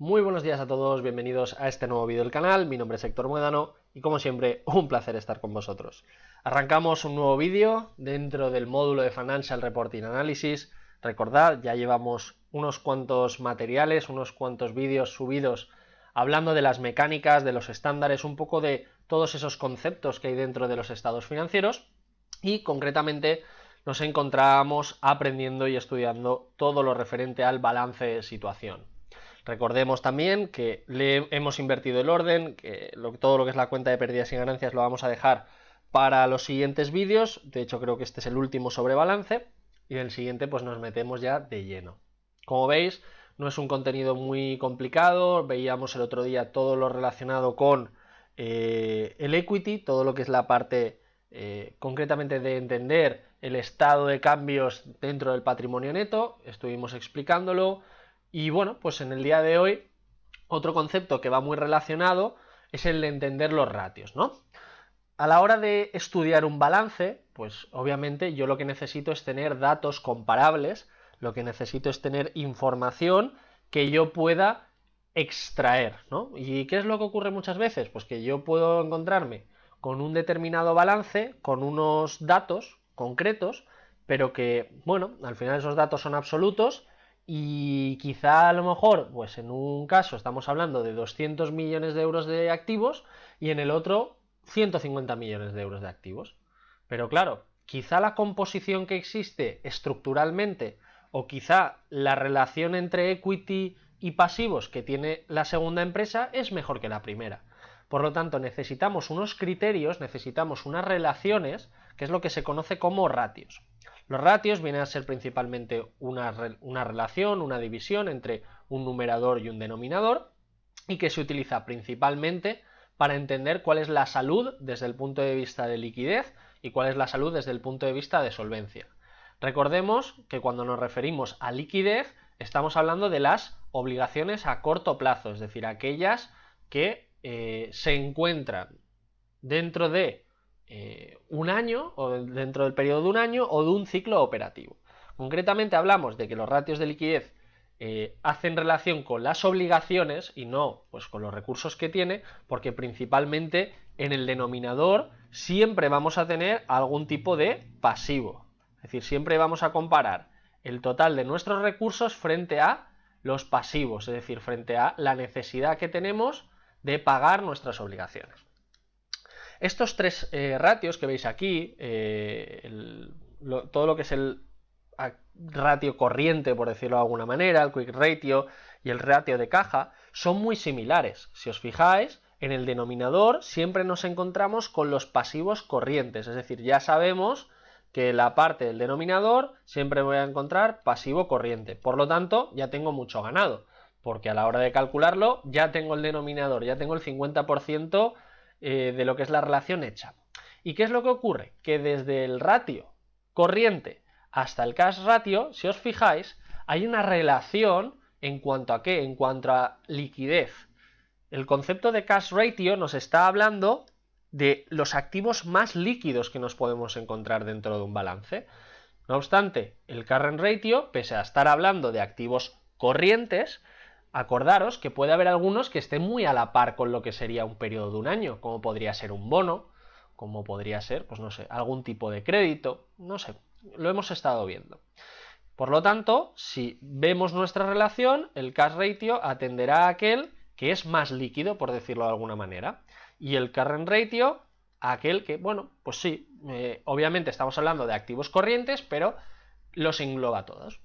Muy buenos días a todos, bienvenidos a este nuevo vídeo del canal. Mi nombre es Héctor Muedano y como siempre un placer estar con vosotros. Arrancamos un nuevo vídeo dentro del módulo de Financial Reporting Analysis. Recordad, ya llevamos unos cuantos materiales, unos cuantos vídeos subidos hablando de las mecánicas, de los estándares, un poco de todos esos conceptos que hay dentro de los estados financieros y concretamente nos encontramos aprendiendo y estudiando todo lo referente al balance de situación. Recordemos también que le hemos invertido el orden, que todo lo que es la cuenta de pérdidas y ganancias lo vamos a dejar para los siguientes vídeos. De hecho, creo que este es el último sobre balance y en el siguiente pues nos metemos ya de lleno. Como veis, no es un contenido muy complicado. Veíamos el otro día todo lo relacionado con el equity, todo lo que es la parte concretamente de entender el estado de cambios dentro del patrimonio neto. Estuvimos explicándolo. Y bueno, pues en el día de hoy, otro concepto que va muy relacionado es el de entender los ratios, ¿no? A la hora de estudiar un balance, pues obviamente yo lo que necesito es tener datos comparables, lo que necesito es tener información que yo pueda extraer, ¿no? ¿Y qué es lo que ocurre muchas veces? Pues que yo puedo encontrarme con un determinado balance, con unos datos concretos, pero que, bueno, al final esos datos son absolutos y quizá a lo mejor, pues en un caso estamos hablando de 200 millones de euros de activos y en el otro 150 millones de euros de activos. Pero claro, quizá la composición que existe estructuralmente o quizá la relación entre equity y pasivos que tiene la segunda empresa es mejor que la primera. Por lo tanto, necesitamos unos criterios, necesitamos unas relaciones, que es lo que se conoce como ratios. Los ratios vienen a ser principalmente una relación, una división entre un numerador y un denominador, y que se utiliza principalmente para entender cuál es la salud desde el punto de vista de liquidez y cuál es la salud desde el punto de vista de solvencia. Recordemos que cuando nos referimos a liquidez estamos hablando de las obligaciones a corto plazo, es decir, aquellas que se encuentran dentro de un año o dentro del periodo de un año o de un ciclo operativo. Concretamente hablamos de que los ratios de liquidez hacen relación con las obligaciones y no pues con los recursos que tiene, porque principalmente en el denominador siempre vamos a tener algún tipo de pasivo. Es decir, siempre vamos a comparar el total de nuestros recursos frente a los pasivos, es decir, frente a la necesidad que tenemos de pagar nuestras obligaciones. Estos tres ratios que veis aquí, todo lo que es el ratio corriente, por decirlo de alguna manera, el quick ratio y el ratio de caja, son muy similares. Si os fijáis, en el denominador siempre nos encontramos con los pasivos corrientes, es decir, ya sabemos que la parte del denominador siempre voy a encontrar pasivo corriente. Por lo tanto, ya tengo mucho ganado, porque a la hora de calcularlo ya tengo el denominador, ya tengo el 50% de lo que es la relación hecha. ¿Y qué es lo que ocurre? Que desde el ratio corriente hasta el cash ratio, si os fijáis, hay una relación en cuanto a qué, en cuanto a liquidez. El concepto de cash ratio nos está hablando de los activos más líquidos que nos podemos encontrar dentro de un balance. No obstante, el current ratio, pese a estar hablando de activos corrientes, acordaros que puede haber algunos que estén muy a la par con lo que sería un periodo de un año, como podría ser un bono, como podría ser, pues no sé, algún tipo de crédito, no sé, lo hemos estado viendo. Por lo tanto, si vemos nuestra relación, el cash ratio atenderá a aquel que es más líquido, por decirlo de alguna manera, y el current ratio a aquel que, bueno, pues sí, obviamente estamos hablando de activos corrientes, pero los engloba a todos.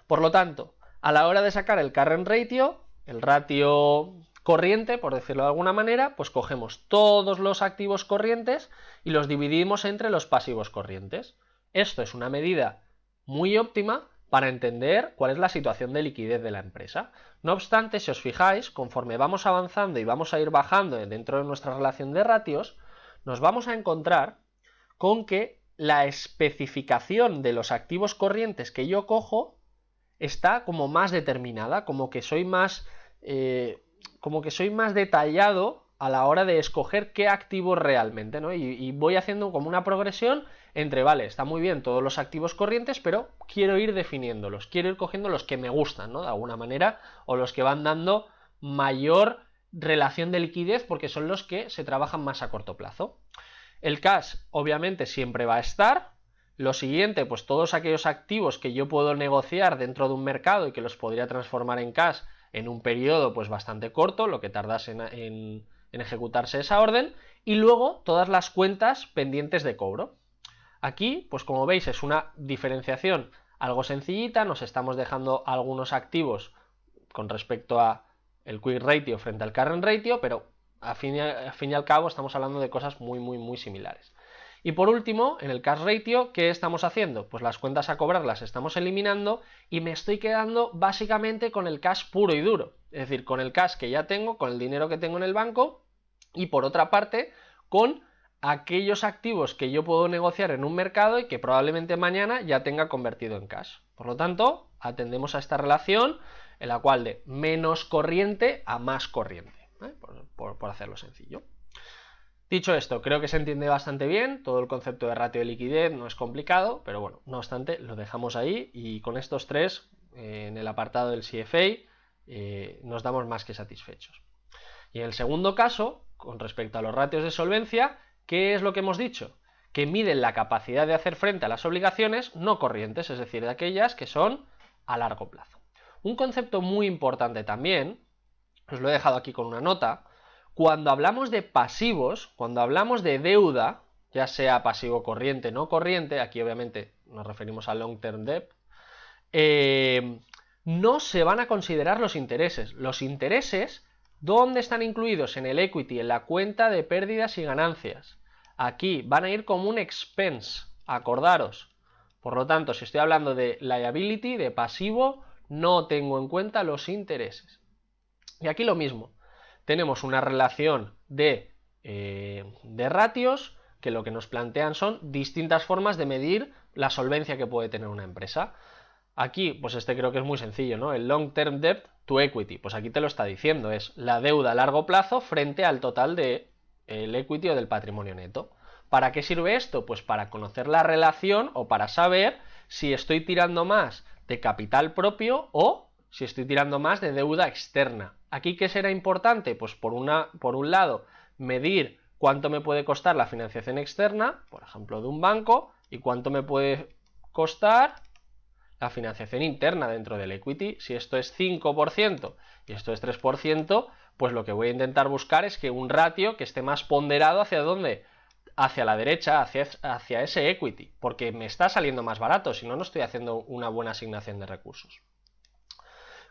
Por lo tanto, a la hora de sacar el current ratio, el ratio corriente, por decirlo de alguna manera, pues cogemos todos los activos corrientes y los dividimos entre los pasivos corrientes. Esto es una medida muy óptima para entender cuál es la situación de liquidez de la empresa. No obstante, si os fijáis, conforme vamos avanzando y vamos a ir bajando dentro de nuestra relación de ratios, nos vamos a encontrar con que la especificación de los activos corrientes que yo cojo está como más determinada, como que soy más detallado a la hora de escoger qué activo realmente, ¿no? Y voy haciendo como una progresión entre, vale, está muy bien todos los activos corrientes, pero quiero ir definiéndolos, quiero ir cogiendo los que me gustan, ¿no? De alguna manera, o los que van dando mayor relación de liquidez porque son los que se trabajan más a corto plazo. El cash, obviamente, siempre va a estar. Lo siguiente, pues todos aquellos activos que yo puedo negociar dentro de un mercado y que los podría transformar en cash en un periodo pues bastante corto, lo que tardase en ejecutarse esa orden, y luego todas las cuentas pendientes de cobro. Aquí, pues como veis, es una diferenciación algo sencillita, nos estamos dejando algunos activos con respecto a el quick ratio frente al current ratio, pero al fin y al cabo estamos hablando de cosas muy similares. Y por último, en el cash ratio, ¿qué estamos haciendo? Pues las cuentas a cobrar las estamos eliminando y me estoy quedando básicamente con el cash puro y duro, es decir, con el cash que ya tengo, con el dinero que tengo en el banco y por otra parte con aquellos activos que yo puedo negociar en un mercado y que probablemente mañana ya tenga convertido en cash. Por lo tanto, atendemos a esta relación en la cual de menos corriente a más corriente, ¿eh? por hacerlo sencillo. Dicho esto, creo que se entiende bastante bien, todo el concepto de ratio de liquidez no es complicado, pero bueno, no obstante, lo dejamos ahí y con estos tres, en el apartado del CFA, nos damos más que satisfechos. Y en el segundo caso, con respecto a los ratios de solvencia, ¿qué es lo que hemos dicho? Que miden la capacidad de hacer frente a las obligaciones no corrientes, es decir, de aquellas que son a largo plazo. Un concepto muy importante también, os lo he dejado aquí con una nota, cuando hablamos de pasivos, cuando hablamos de deuda, ya sea pasivo corriente o no corriente, aquí obviamente nos referimos a long term debt, no se van a considerar los intereses. Los intereses, ¿dónde están incluidos? En el equity, en la cuenta de pérdidas y ganancias. Aquí van a ir como un expense, acordaros. Por lo tanto, si estoy hablando de liability, de pasivo, no tengo en cuenta los intereses. Y aquí lo mismo. Tenemos una relación de ratios que lo que nos plantean son distintas formas de medir la solvencia que puede tener una empresa. Aquí, pues este creo que es muy sencillo, ¿no? El long term debt to equity, pues aquí te lo está diciendo, es la deuda a largo plazo frente al total del equity o del patrimonio neto. ¿Para qué sirve esto? Pues para conocer la relación o para saber si estoy tirando más de capital propio o si estoy tirando más de deuda externa. ¿Aquí qué será importante? Pues por un lado, medir cuánto me puede costar la financiación externa, por ejemplo, de un banco, y cuánto me puede costar la financiación interna dentro del equity. Si esto es 5% y esto es 3%, pues lo que voy a intentar buscar es que un ratio que esté más ponderado hacia dónde, hacia la derecha, hacia ese equity, porque me está saliendo más barato, si no, no estoy haciendo una buena asignación de recursos.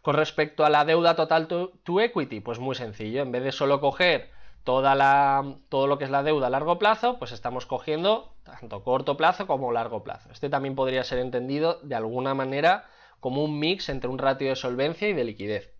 Con respecto a la deuda total to equity, pues muy sencillo, en vez de solo coger todo lo que es la deuda a largo plazo, pues estamos cogiendo tanto corto plazo como largo plazo. Este también podría ser entendido de alguna manera como un mix entre un ratio de solvencia y de liquidez.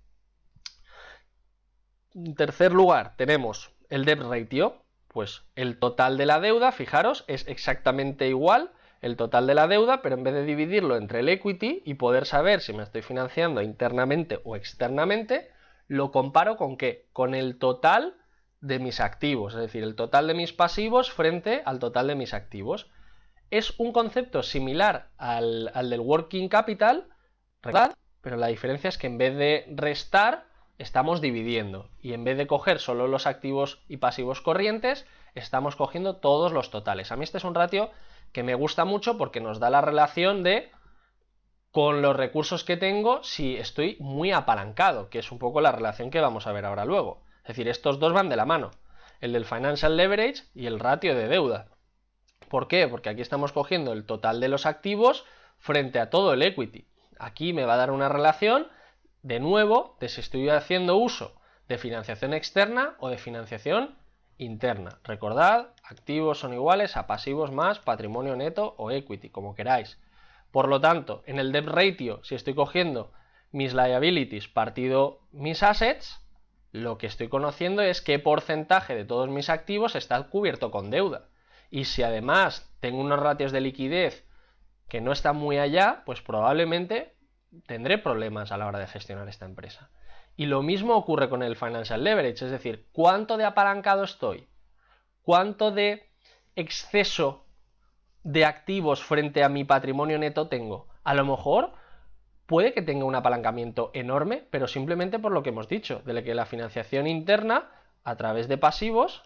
En tercer lugar tenemos el debt ratio, pues el total de la deuda, fijaros, es exactamente igual el total de la deuda, pero en vez de dividirlo entre el equity y poder saber si me estoy financiando internamente o externamente, lo comparo con ¿qué? Con el total de mis activos, es decir, el total de mis pasivos frente al total de mis activos. Es un concepto similar al del working capital, ¿verdad? Pero la diferencia es que en vez de restar, estamos dividiendo. Y en vez de coger solo los activos y pasivos corrientes, estamos cogiendo todos los totales. A mí este es un ratio que me gusta mucho porque nos da la relación de con los recursos que tengo si estoy muy apalancado, que es un poco la relación que vamos a ver ahora luego. Es decir, estos dos van de la mano, el del financial leverage y el ratio de deuda. ¿Por qué? Porque aquí estamos cogiendo el total de los activos frente a todo el equity. Aquí me va a dar una relación, de nuevo, de si estoy haciendo uso de financiación externa o de financiación interna. Recordad, activos son iguales a pasivos más patrimonio neto o equity, como queráis. Por lo tanto, en el debt ratio, si estoy cogiendo mis liabilities partido mis assets, lo que estoy conociendo es qué porcentaje de todos mis activos está cubierto con deuda. Y si además tengo unos ratios de liquidez que no están muy allá, pues probablemente tendré problemas a la hora de gestionar esta empresa. Y lo mismo ocurre con el financial leverage, es decir, ¿cuánto de apalancado estoy? ¿Cuánto de exceso de activos frente a mi patrimonio neto tengo? A lo mejor puede que tenga un apalancamiento enorme, pero simplemente por lo que hemos dicho, de que la financiación interna a través de pasivos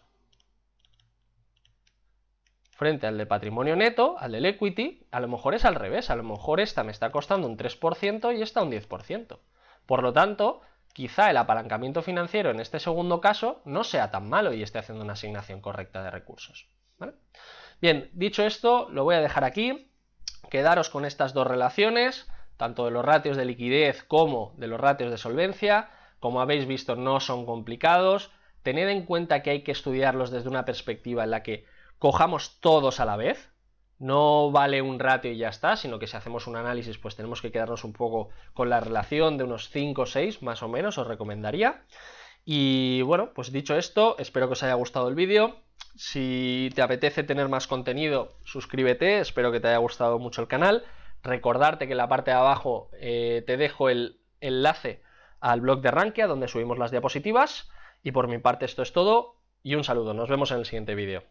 frente al de patrimonio neto, al del equity, a lo mejor es al revés, a lo mejor esta me está costando un 3% y esta un 10%. Por lo tanto, quizá el apalancamiento financiero en este segundo caso no sea tan malo y esté haciendo una asignación correcta de recursos, ¿vale? Bien, dicho esto, lo voy a dejar aquí. Quedaros con estas dos relaciones, tanto de los ratios de liquidez como de los ratios de solvencia. Como habéis visto, no son complicados. Tened en cuenta que hay que estudiarlos desde una perspectiva en la que cojamos todos a la vez. No vale un ratio y ya está, sino que si hacemos un análisis, pues tenemos que quedarnos un poco con la relación de unos 5 o 6, más o menos, os recomendaría. Y bueno, pues dicho esto, espero que os haya gustado el vídeo. Si te apetece tener más contenido, suscríbete, espero que te haya gustado mucho el canal. Recordarte que en la parte de abajo te dejo el enlace al blog de Rankia, donde subimos las diapositivas. Y por mi parte esto es todo, y un saludo, nos vemos en el siguiente vídeo.